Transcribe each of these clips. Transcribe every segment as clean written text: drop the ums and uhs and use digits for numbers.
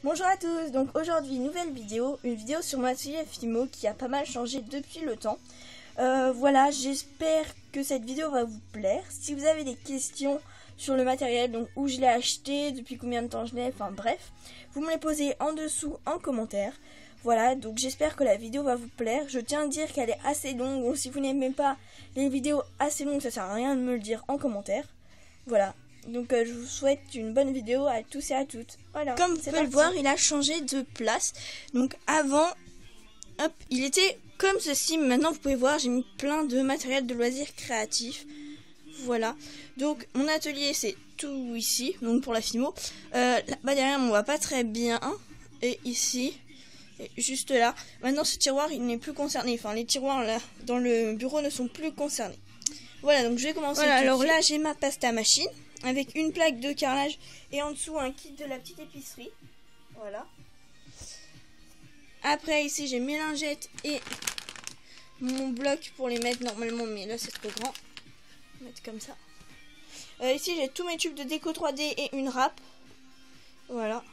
Bonjour à tous, donc aujourd'hui nouvelle vidéo, une vidéo sur mon atelier Fimo qui a pas mal changé depuis le temps. Voilà, j'espère que cette vidéo va vous plaire. Si vous avez des questions sur le matériel, donc où je l'ai acheté, depuis combien de temps je l'ai, enfin bref, vous me les posez en dessous en commentaire. Voilà, donc j'espère que la vidéo va vous plaire. Je tiens à dire qu'elle est assez longue, donc si vous n'aimez pas les vidéos assez longues, ça sert à rien de me le dire en commentaire. Voilà. Donc je vous souhaite une bonne vidéo à tous et à toutes. Voilà. Comme vous pouvez le voir, il a changé de place. Donc avant, hop, il était comme ceci. Maintenant vous pouvez voir, j'ai mis plein de matériel de loisirs créatifs. Voilà. Donc mon atelier c'est tout ici. Donc pour la Fimo. Là-bas derrière on voit pas très bien. Et ici. Et juste là. Maintenant ce tiroir il n'est plus concerné. Enfin les tiroirs là dans le bureau ne sont plus concernés. Voilà, donc je vais commencer. Voilà, alors là j'ai ma pasta machine avec une plaque de carrelage et en dessous un kit de la petite épicerie. Voilà. Après ici j'ai mes lingettes et mon bloc pour les mettre normalement, mais là c'est trop grand. On va mettre comme ça. Ici j'ai tous mes tubes de déco 3D et une râpe. Voilà.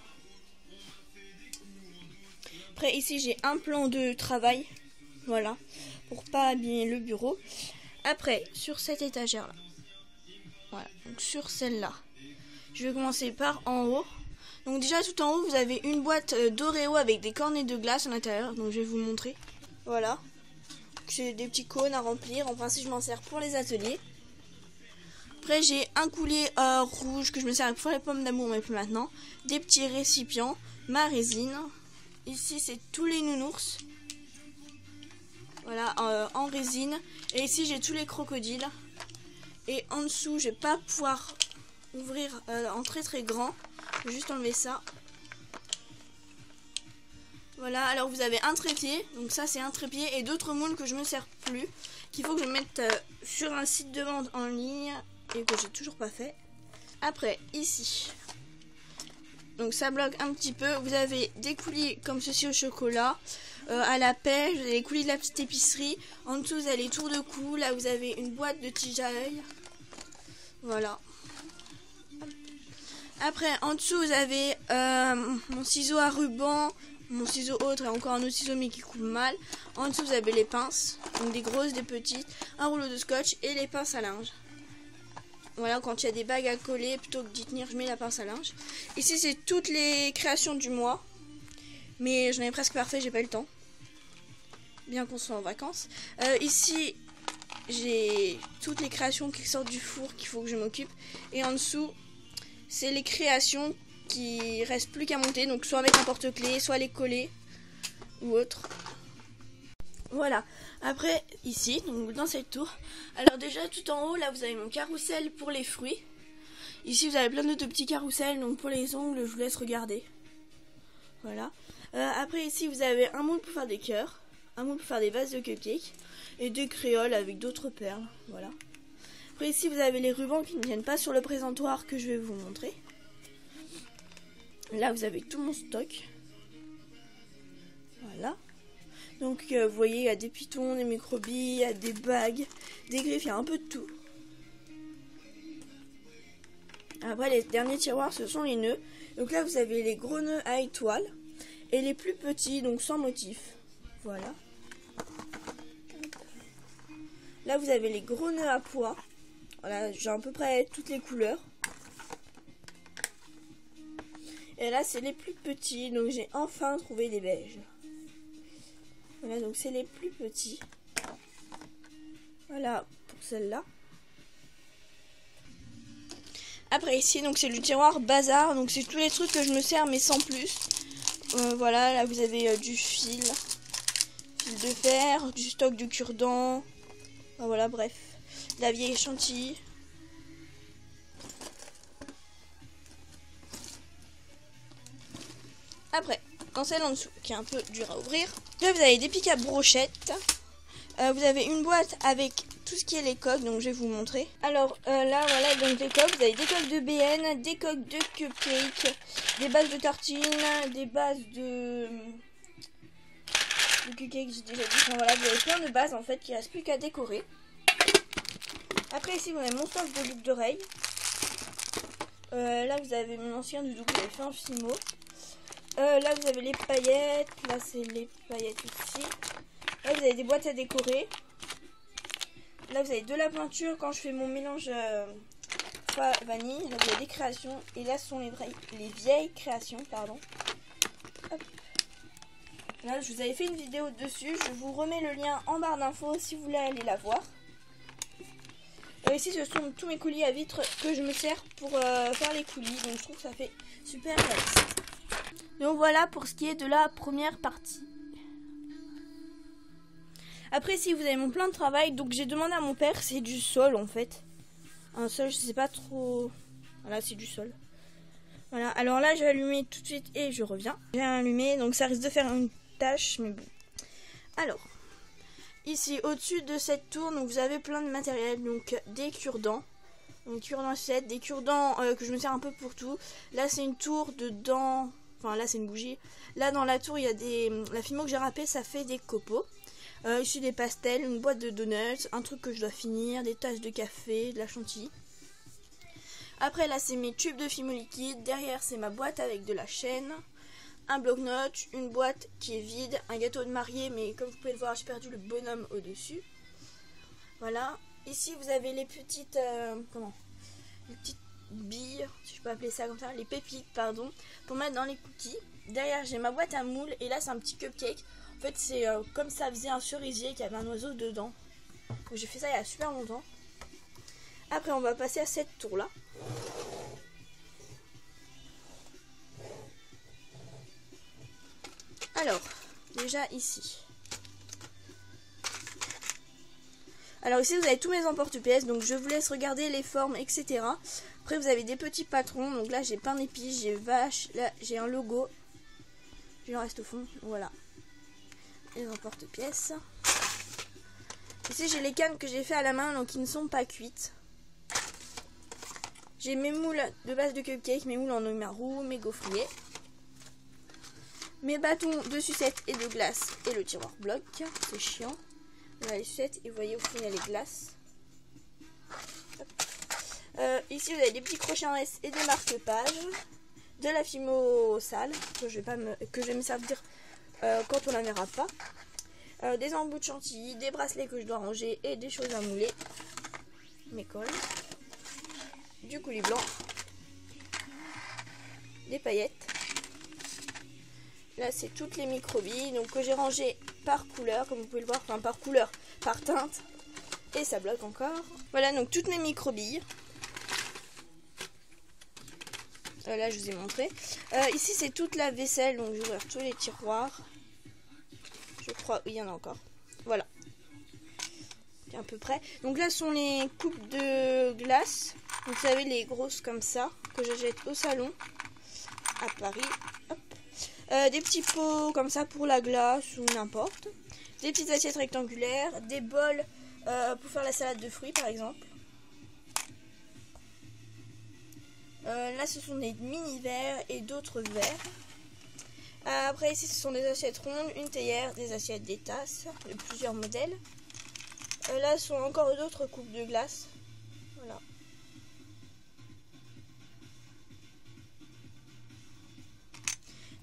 Après ici j'ai un plan de travail. Voilà. Pour pas abîmer le bureau. Après sur cette étagère là. Voilà, donc sur celle-là, je vais commencer par en haut. Donc déjà tout en haut, vous avez une boîte d'Oreo avec des cornets de glace à l'intérieur. Donc je vais vous montrer. Voilà. J'ai des petits cônes à remplir. En principe, je m'en sers pour les ateliers. Après, j'ai un coulis rouge que je me sers pour les pommes d'amour, mais plus maintenant. Des petits récipients, ma résine. Ici, c'est tous les nounours. Voilà, en résine. Et ici, j'ai tous les crocodiles. Et en dessous, je vais pas pouvoir ouvrir en très grand. Je vais juste enlever ça. Voilà, alors vous avez un trépied. Donc ça, c'est un trépied. Et d'autres moules que je ne me sers plus. Qu'il faut que je mette sur un site de vente en ligne. Et que j'ai toujours pas fait. Après, ici. Donc ça bloque un petit peu. Vous avez des coulis comme ceci au chocolat. À la pêche, vous avez les coulis de la petite épicerie. En dessous, vous avez les tours de cou. Là, vous avez une boîte de tige à œil. Voilà. Après, en dessous, vous avez mon ciseau à ruban, mon ciseau autre et encore un autre ciseau mais qui coupe mal. En dessous, vous avez les pinces, donc des grosses, des petites, un rouleau de scotch et les pinces à linge. Voilà, quand il y a des bagues à coller, plutôt que d'y tenir, je mets la pince à linge. Ici, c'est toutes les créations du mois, mais j'en ai presque parfait, j'ai pas eu le temps. Bien qu'on soit en vacances. Ici, j'ai toutes les créations qui sortent du four qu'il faut que je m'occupe. Et en dessous, c'est les créations qui restent plus qu'à monter. Donc soit avec un porte-clés, soit les coller ou autre. Voilà. Après, ici, donc dans cette tour. Alors déjà, tout en haut, là, vous avez mon carrousel pour les fruits. Ici, vous avez plein d'autres petits carrousels. Donc pour les ongles, je vous laisse regarder. Voilà. Après, ici, vous avez un moule pour faire des cœurs. Un moule pour faire des vases de cupcakes. Et des créoles avec d'autres perles. Voilà. Après ici vous avez les rubans qui ne viennent pas sur le présentoir que je vais vous montrer. Là vous avez tout mon stock. Voilà. Donc vous voyez il y a des pitons, des microbilles, il y a des bagues, des griffes, il y a un peu de tout. Après les derniers tiroirs ce sont les nœuds. Donc là vous avez les gros nœuds à étoiles. Et les plus petits donc sans motif. Voilà. Là vous avez les gros nœuds à pois. Voilà, j'ai à peu près toutes les couleurs. Et là c'est les plus petits, donc j'ai enfin trouvé des beiges. Voilà, donc c'est les plus petits. Voilà pour celle-là. Après ici, donc c'est le tiroir bazar, donc c'est tous les trucs que je me sers mais sans plus. Voilà, là vous avez du fil de fer, du stock de cure-dents. Voilà, bref. La vieille chantilly. Après, dans celle en dessous, qui est un peu dure à ouvrir, là vous avez des pics à brochettes. Vous avez une boîte avec tout ce qui est les coques, donc je vais vous montrer. Alors là, voilà, donc les coques, vous avez des coques de BN, des coques de cupcake, des bases de tartines, des bases de cupcake, j'ai déjà dit. Enfin, voilà, vous avez plein de bases en fait qui ne restent plus qu'à décorer. Après ici vous avez mon stock de boucles d'oreilles. Là vous avez mon ancien doudou que j'avais fait en Fimo. Là vous avez les paillettes, là c'est les paillettes aussi. Là vous avez des boîtes à décorer. Là vous avez de la peinture quand je fais mon mélange vanille. Là vous avez des créations et là ce sont les vieilles créations, pardon. Hop. Là je vous avais fait une vidéo dessus, je vous remets le lien en barre d'infos si vous voulez aller la voir. Ici ce sont tous mes coulis à vitres que je me sers pour faire les coulis, donc je trouve que ça fait super réaliste. Donc voilà pour ce qui est de la première partie. Après si vous avez mon plan de travail, donc j'ai demandé à mon père, c'est du sol en fait. Un sol, je sais pas trop. Voilà, c'est du sol. Voilà, alors là je vais allumer tout de suite et je reviens. J'ai allumé, donc ça risque de faire une tâche, mais bon. Alors, ici au-dessus de cette tour, donc vous avez plein de matériel, donc des cure-dents. Des cure-dents à sucette, des cure-dents que je me sers un peu pour tout. Là c'est une tour de dents. Enfin là c'est une bougie. Là dans la tour il y a la Fimo que j'ai râpée, ça fait des copeaux. Ici des pastels, une boîte de donuts, un truc que je dois finir, des tasses de café, de la chantilly. Après là c'est mes tubes de Fimo liquide. Derrière c'est ma boîte avec de la chaîne. Un bloc-notes, une boîte qui est vide, un gâteau de mariée mais comme vous pouvez le voir j'ai perdu le bonhomme au dessus. Voilà. Ici vous avez les petites les petites billes, si je peux appeler ça comme ça, les pépites pardon, pour mettre dans les cookies. Derrière j'ai ma boîte à moule et là c'est un petit cupcake. En fait c'est comme ça faisait un cerisier qui avait un oiseau dedans. J'ai fait ça il y a super longtemps. Après on va passer à cette tour là. Alors déjà ici. Alors ici vous avez tous mes emporte-pièces, donc je vous laisse regarder les formes, etc. Après vous avez des petits patrons, donc là j'ai pain d'épices, j'ai vache, là j'ai un logo. Il en reste au fond, voilà. Les emporte-pièces. Ici j'ai les cannes que j'ai fait à la main, donc qui ne sont pas cuites. J'ai mes moules de base de cupcake, mes moules en omaru, mes gaufriers. Mes bâtons de sucette et de glace et le tiroir bloc, c'est chiant. Voilà les sucettes et vous voyez au fond il y a les glaces. Ici vous avez des petits crochets en S et des marque-pages. De la Fimo sale que je vais me servir quand on la verra pas. Des embouts de chantilly, des bracelets que je dois ranger et des choses à mouler. Mes cols. Du coulis blanc. Des paillettes. Là c'est toutes les micro-billes donc que j'ai rangées par couleur comme vous pouvez le voir, enfin par couleur, par teinte. Et ça bloque encore. Voilà donc toutes mes micro-billes. Là je vous ai montré. Ici c'est toute la vaisselle, donc je vais ouvrir tous les tiroirs. Je crois, oui il y en a encore. Voilà. À peu près. Donc là ce sont les coupes de glace. Vous savez les grosses comme ça, que j'achète au salon à Paris. Hop. Des petits pots comme ça pour la glace ou n'importe. Des petites assiettes rectangulaires. Des bols pour faire la salade de fruits par exemple. Là ce sont des mini verres et d'autres verres. Après ici ce sont des assiettes rondes, une théière, des assiettes, des tasses, de plusieurs modèles. Là ce sont encore d'autres coupes de glace. Voilà.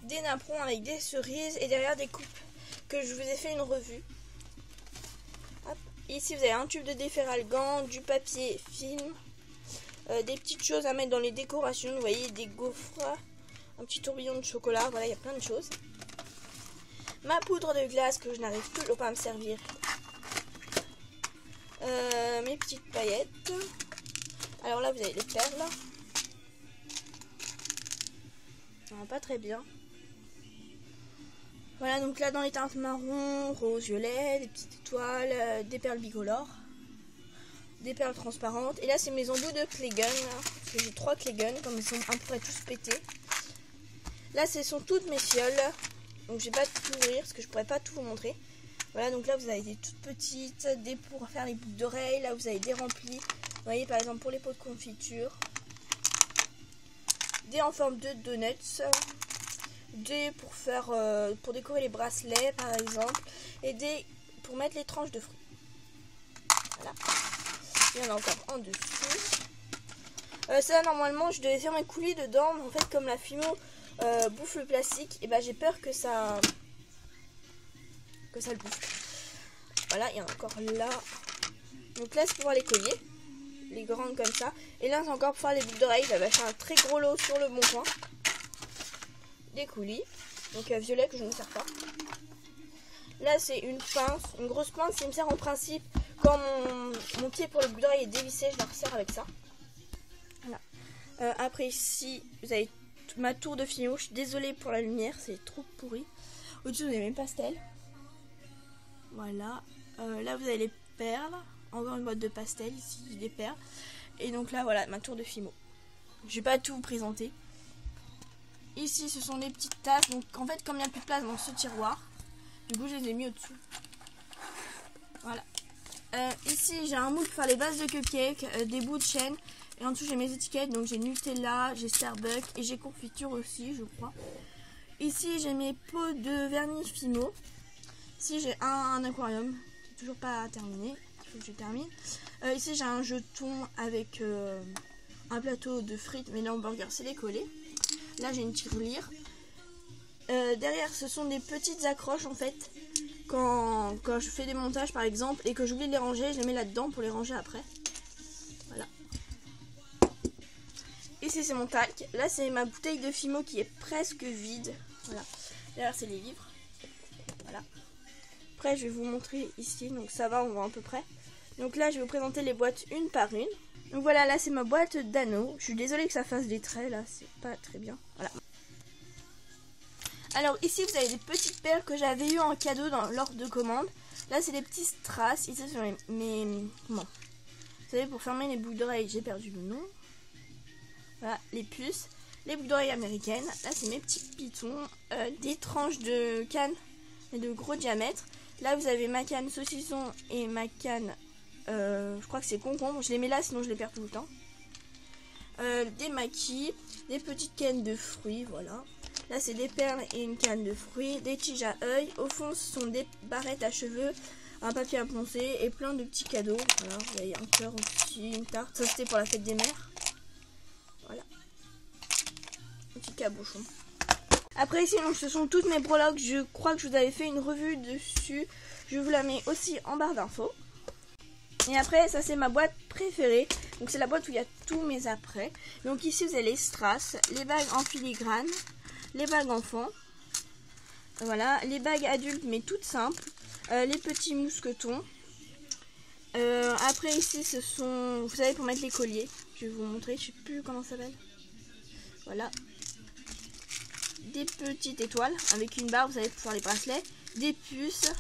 Des napperons avec des cerises et derrière des coupes que je vous ai fait une revue. Hop. Ici vous avez un tube de déferalgan, du papier film, des petites choses à mettre dans les décorations, vous voyez des gaufres, un petit tourbillon de chocolat, voilà il y a plein de choses. Ma poudre de glace que je n'arrive toujours pas à me servir. Mes petites paillettes. Alors là vous avez des perles. Non, pas très bien. Voilà donc là dans les teintes marron, rose, violet, des petites étoiles, des perles bicolores, des perles transparentes. Et là c'est mes embouts de Claygun, parce que j'ai 3 Claygun, comme ils sont à peu près tous pétés. Là ce sont toutes mes fioles, donc je vais pas tout ouvrir parce que je pourrais pas tout vous montrer. Voilà donc là vous avez des toutes petites, des pour faire les boucles d'oreilles, là vous avez des remplis. Vous voyez par exemple pour les pots de confiture, des en forme de donuts, des pour faire pour décorer les bracelets par exemple, et des pour mettre les tranches de fruits. Voilà. Il y en a encore en dessous. Ça normalement je devais faire mes coulis dedans, mais en fait comme la Fimo bouffe le plastique, et bah j'ai peur que ça le bouffe. Voilà, il y en a encore là. Donc là c'est pour voir les colliers, les grandes comme ça. Et là c'est encore pour faire les boucles d'oreilles. J'avais acheté un très gros lot sur le bon coin. Des coulis, donc violet que je ne sers pas. Là c'est une pince, une grosse pince qui me sert en principe quand mon pied pour le bout d'oreille est dévissé, je la resserre avec ça. Voilà. Après ici vous avez ma tour de Fimo. Je suis désolée pour la lumière, c'est trop pourri. Au-dessus vous avez mes pastels. Voilà. Là vous avez les perles. Encore une boîte de pastels ici, des perles. Et donc là voilà ma tour de Fimo. Je vais pas tout vous présenter. Ici ce sont des petites tasses. Donc en fait comme il n'y a plus de place dans ce tiroir, du coup je les ai mis au-dessus. Voilà. Ici j'ai un moule pour faire les bases de cupcake, des bouts de chaîne. Et en dessous j'ai mes étiquettes. Donc j'ai Nutella, j'ai Starbucks et j'ai confiture aussi je crois. Ici j'ai mes pots de vernis Fimo. Ici j'ai un aquarium qui n'est toujours pas terminé. Il faut que je termine. Ici j'ai un jeton avec un plateau de frites, mais les hamburgers c'est décollé. Là j'ai une tirelire. Derrière ce sont des petites accroches en fait. Quand je fais des montages par exemple et que j'oublie de les ranger, je les mets là-dedans pour les ranger après. Voilà. Ici c'est mon talc. Là c'est ma bouteille de Fimo qui est presque vide. Voilà. Derrière c'est les livres. Voilà. Après je vais vous montrer ici. Donc ça va, on voit à peu près. Donc là je vais vous présenter les boîtes une par une. Donc voilà, là c'est ma boîte d'anneaux. Je suis désolée que ça fasse des traits là, c'est pas très bien. Voilà. Alors ici vous avez des petites perles que j'avais eu en cadeau dans l'ordre de commande. Là c'est des petits strass. Ici sur mes comment vous savez, pour fermer les boucles d'oreilles, j'ai perdu le nom. Voilà, les puces, les boucles d'oreilles américaines. Là c'est mes petits pitons, des tranches de canne et de gros diamètre. Là vous avez ma canne saucisson et ma canne, je crois que c'est concombre. Je les mets là sinon je les perds tout le temps. Des maquis, des petites cannes de fruits, voilà. Là c'est des perles et une canne de fruits, des tiges à œil. Au fond ce sont des barrettes à cheveux, un papier à poncer et plein de petits cadeaux. Voilà, il y a un cœur aussi, une tarte. Ça c'était pour la fête des mères. Voilà. Un petit cabochon. Après ici donc ce sont toutes mes breloques. Je crois que je vous avais fait une revue dessus. Je vous la mets aussi en barre d'infos. Et après ça c'est ma boîte préférée. Donc c'est la boîte où il y a tous mes après. Donc ici vous avez les strass, les bagues en filigrane, les bagues enfants, voilà, les bagues adultes mais toutes simples, les petits mousquetons. Après ici ce sont, vous savez, pour mettre les colliers, je vais vous montrer, je sais plus comment ça s'appelle. Voilà, des petites étoiles avec une barre, vous savez, pour faire les bracelets, des puces,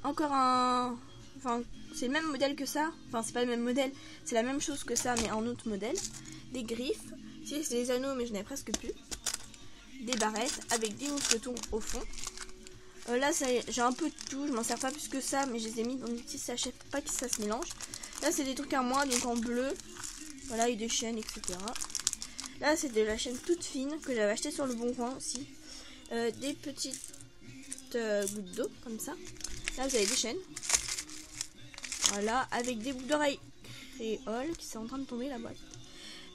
encore un, enfin c'est le même modèle que ça, enfin c'est pas le même modèle, c'est la même chose que ça mais en autre modèle, des griffes, ici c'est des anneaux mais je n'ai presque plus. Des barrettes avec des mousquetons au fond. Là j'ai un peu de tout, je m'en sers pas plus que ça, mais je les ai mis dans des petits sachets pour pas que ça se mélange. Là c'est des trucs à moi, donc en bleu, voilà, et des chaînes, etc. Là c'est de la chaîne toute fine que j'avais acheté sur le bon coin aussi. Des petites gouttes d'eau comme ça. Là vous avez des chaînes, voilà, avec des boucles d'oreilles créoles qui sont en train de tomber la boîte.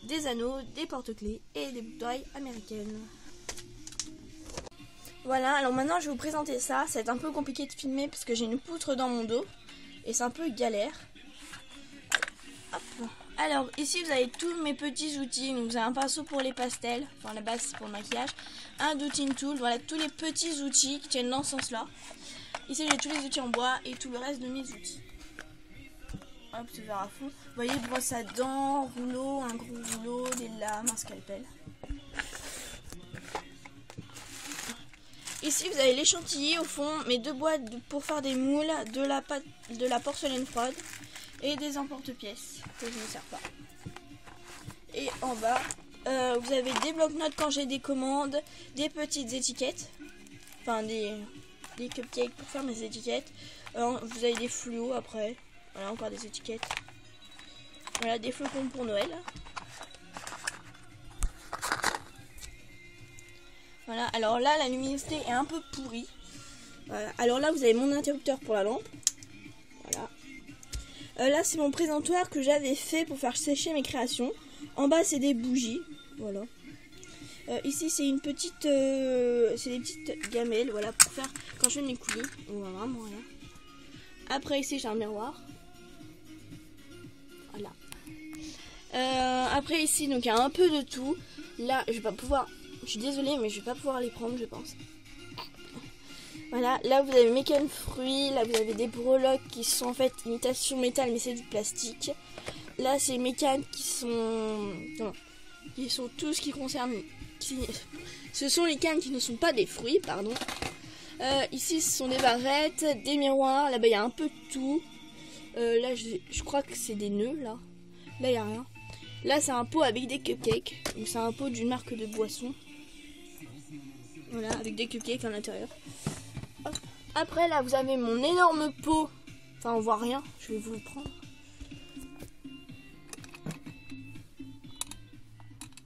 Des anneaux, des porte-clés et des boucles d'oreilles américaines. Voilà, alors maintenant je vais vous présenter ça. Ça va être un peu compliqué de filmer parce que j'ai une poutre dans mon dos et c'est un peu galère. Hop. Alors ici vous avez tous mes petits outils. Donc vous avez un pinceau pour les pastels, enfin la base c'est pour le maquillage, un dotting tool, voilà tous les petits outils qui tiennent dans ce sens là. Ici j'ai tous les outils en bois et tout le reste de mes outils. Hop, c'est vers à fond. Vous voyez, brosse à dents, rouleau, un gros rouleau, des lames, un scalpel. Ici vous avez les chantilly au fond, mes deux boîtes pour faire des moules, de la porcelaine froide et des emporte-pièces que je ne sers pas. Et en bas vous avez des blocs-notes quand j'ai des commandes, des petites étiquettes, enfin des cupcakes pour faire mes étiquettes. Vous avez des fluos après, voilà, encore des étiquettes. Voilà, des flocons pour Noël. Voilà, alors là la luminosité est un peu pourrie. Voilà. Alors là vous avez mon interrupteur pour la lampe. Voilà. Là c'est mon présentoir que j'avais fait pour faire sécher mes créations. En bas c'est des bougies. Voilà. Ici c'est une petite, c'est des petites gamelles, voilà, pour faire quand je fais mes coulis. On voit vraiment rien. Après ici j'ai un miroir. Voilà. Après ici donc il y a un peu de tout. Là je vais pas pouvoir, je suis désolée mais je vais pas pouvoir les prendre je pense. Voilà, là vous avez mes cannes fruits, là vous avez des breloques qui sont en fait imitation métal mais c'est du plastique. Là c'est mes cannes qui sont, non, qui sont tout ce qui concerne, ce sont les cannes qui ne sont pas des fruits, pardon. Ici ce sont des barrettes, des miroirs, là-bas il y a un peu de tout. Là je crois que c'est des nœuds là, là il n'y a rien. Là c'est un pot avec des cupcakes, donc c'est un pot d'une marque de boisson. Voilà, avec des cupcakes à l'intérieur. Après là vous avez mon énorme pot, enfin on voit rien, je vais vous le prendre.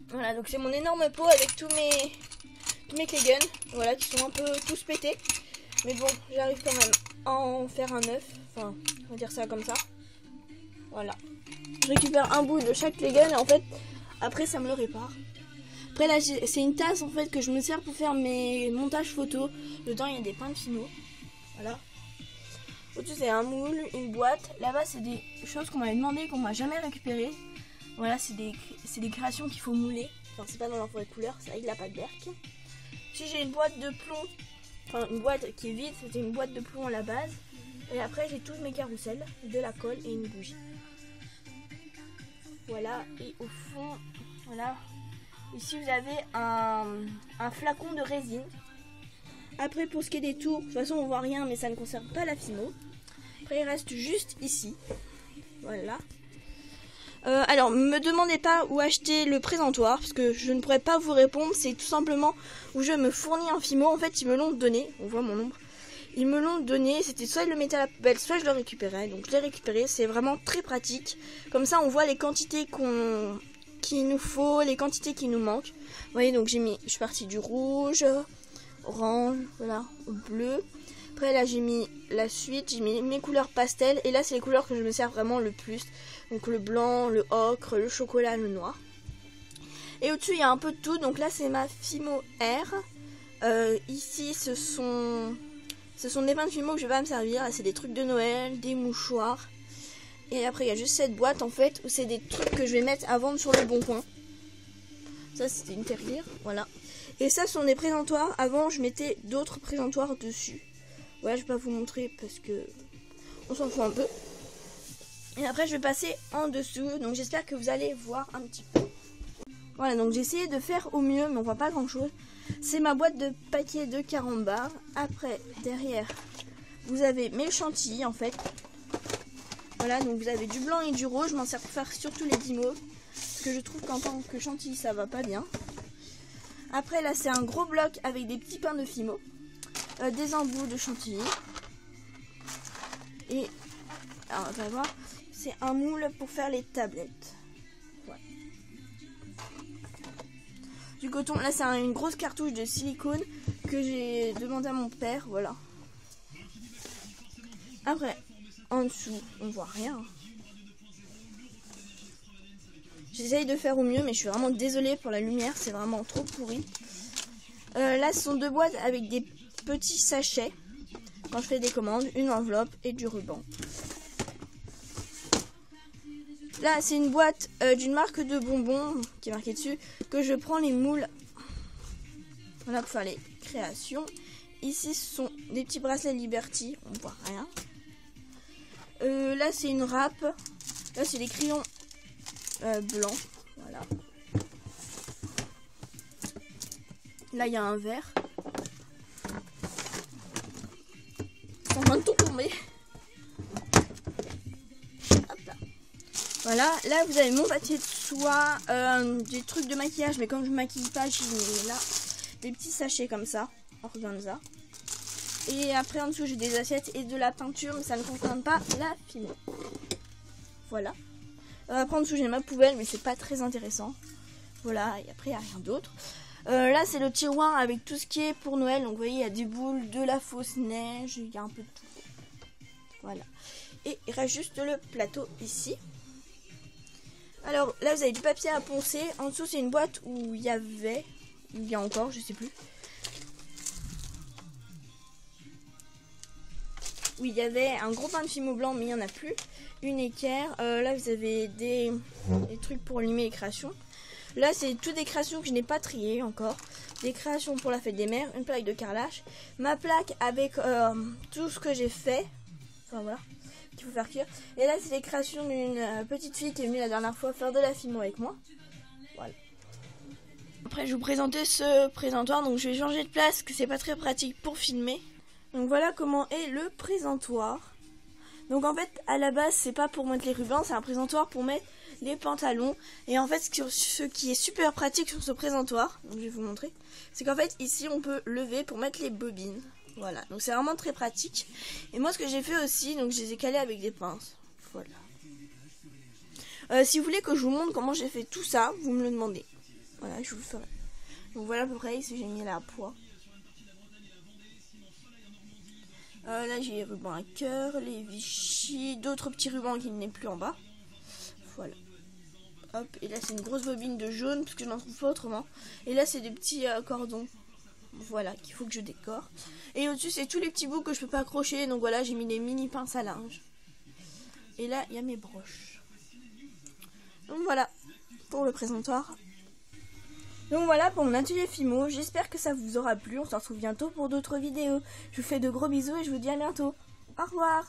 Voilà, donc c'est mon énorme pot avec tous mes Keggen, voilà, qui sont un peu tous pétés. Mais bon, j'arrive quand même à en faire un neuf, enfin on va dire ça comme ça. Voilà. Je récupère un bout de chaque Keggen et en fait après ça me le répare. Après là c'est une tasse en fait que je me sers pour faire mes montages photos. Dedans il y a des pains de Fimo. Voilà. Au-dessus c'est un moule, une boîte. Là-bas c'est des choses qu'on m'avait demandé qu'on m'a jamais récupérées. Voilà, c'est des créations qu'il faut mouler. Enfin c'est pas dans leur vraie couleur, c'est avec la pâte d'Erk. Si j'ai une boîte de plomb, enfin une boîte qui est vide, c'était une boîte de plomb à la base. Et après j'ai tous mes carousels, de la colle et une bougie. Voilà, et au fond, voilà. Ici vous avez un flacon de résine. Après pour ce qui est des tours, de toute façon on voit rien mais ça ne concerne pas la Fimo. Après il reste juste ici. Voilà. Alors me demandez pas où acheter le présentoir parce que je ne pourrais pas vous répondre. C'est tout simplement où je me fournis un Fimo. En fait ils me l'ont donné, on voit mon ombre. Ils me l'ont donné, c'était soit je le mettais à la poubelle, soit je le récupérais. Donc je l'ai récupéré, c'est vraiment très pratique. Comme ça on voit les quantités qu'il nous faut, les quantités qui nous manquent. Vous voyez, donc je suis partie du rouge, orange, voilà, bleu. Après là j'ai mis la suite, j'ai mis mes couleurs pastel. Et là c'est les couleurs que je me sers vraiment le plus. Donc le blanc, le ocre, le chocolat, le noir. Et au-dessus il y a un peu de tout. Donc là c'est ma Fimo R. Ici ce sont des pains de Fimo que je vais pas me servir. Là c'est des trucs de Noël, des mouchoirs. Et après il y a juste cette boîte en fait où c'est des trucs que je vais mettre à vendre sur le bon coin. Ça c'était une terrière, voilà. Et ça ce sont des présentoirs. Avant je mettais d'autres présentoirs dessus. Voilà, je vais pas vous montrer parce que on s'en fout un peu. Et après je vais passer en dessous. Donc j'espère que vous allez voir un petit peu. Voilà, donc j'ai essayé de faire au mieux mais on voit pas grand chose. C'est ma boîte de paquets de carambars. Après derrière vous avez mes chantilly en fait. Voilà, donc vous avez du blanc et du rouge. Je m'en sers pour faire surtout les dimos. Parce que je trouve qu'en tant que chantilly ça va pas bien. Après là c'est un gros bloc avec des petits pains de Fimo. Des embouts de chantilly. Et alors on va voir. C'est un moule pour faire les tablettes. Ouais. Du coton, là c'est une grosse cartouche de silicone que j'ai demandé à mon père, voilà. Après, en dessous, on voit rien. J'essaye de faire au mieux, mais je suis vraiment désolée pour la lumière, c'est vraiment trop pourri. Là, ce sont deux boîtes avec des petits sachets. Quand je fais des commandes, une enveloppe et du ruban. Là, c'est une boîte d'une marque de bonbons qui est marquée dessus, que je prends les moules. Voilà, pour faire les créations. Ici, ce sont des petits bracelets Liberty, on voit rien. Là, c'est une râpe. Là, c'est des crayons blancs. Voilà. Là, il y a un verre. C'est en train de tout tomber. Voilà, là vous avez mon papier de soie, des trucs de maquillage, mais comme je ne maquille pas, j'ai mis là des petits sachets comme ça, organza. Et après en dessous j'ai des assiettes et de la peinture, mais ça ne concerne pas la Fimo. Voilà. Après en dessous j'ai ma poubelle, mais c'est pas très intéressant. Voilà, et après il n'y a rien d'autre. Là c'est le tiroir avec tout ce qui est pour Noël, donc vous voyez il y a des boules, de la fausse neige, il y a un peu de tout. Voilà. Et il reste juste le plateau ici. Alors là vous avez du papier à poncer. En dessous c'est une boîte où il y avait, il y a encore, je sais plus. Oui, il y avait un gros pain de Fimo blanc, mais il n'y en a plus. Une équerre. Là, vous avez des trucs pour limer les créations. Là, c'est toutes des créations que je n'ai pas triées encore. Des créations pour la fête des mères, une plaque de carrelage, ma plaque avec tout ce que j'ai fait. Enfin, voilà, qu'il faut faire cuire. Et là, c'est les créations d'une petite fille qui est venue la dernière fois faire de la Fimo avec moi. Voilà. Après, je vais vous présenter ce présentoir. Donc, je vais changer de place, parce que c'est pas très pratique pour filmer. Donc voilà comment est le présentoir. Donc en fait à la base c'est pas pour mettre les rubans, c'est un présentoir pour mettre les pantalons. Et en fait ce qui est super pratique sur ce présentoir, donc je vais vous montrer, c'est qu'en fait ici on peut lever pour mettre les bobines. Voilà, donc c'est vraiment très pratique. Et moi ce que j'ai fait aussi, donc je les ai calés avec des pinces. Voilà. Si vous voulez que je vous montre comment j'ai fait tout ça, vous me le demandez. Voilà, je vous le ferai. Donc voilà à peu près, ici j'ai mis la poids. Là j'ai les rubans à cœur, les Vichy, d'autres petits rubans qui n'est plus en bas. Voilà. Hop, et là c'est une grosse bobine de jaune parce que je n'en trouve pas autrement. Et là c'est des petits cordons. Voilà, qu'il faut que je décore. Et au-dessus c'est tous les petits bouts que je peux pas accrocher. Donc voilà, j'ai mis des mini pinces à linge. Et là il y a mes broches. Donc voilà pour le présentoir. Donc voilà pour mon atelier Fimo, j'espère que ça vous aura plu, on se retrouve bientôt pour d'autres vidéos. Je vous fais de gros bisous et je vous dis à bientôt. Au revoir.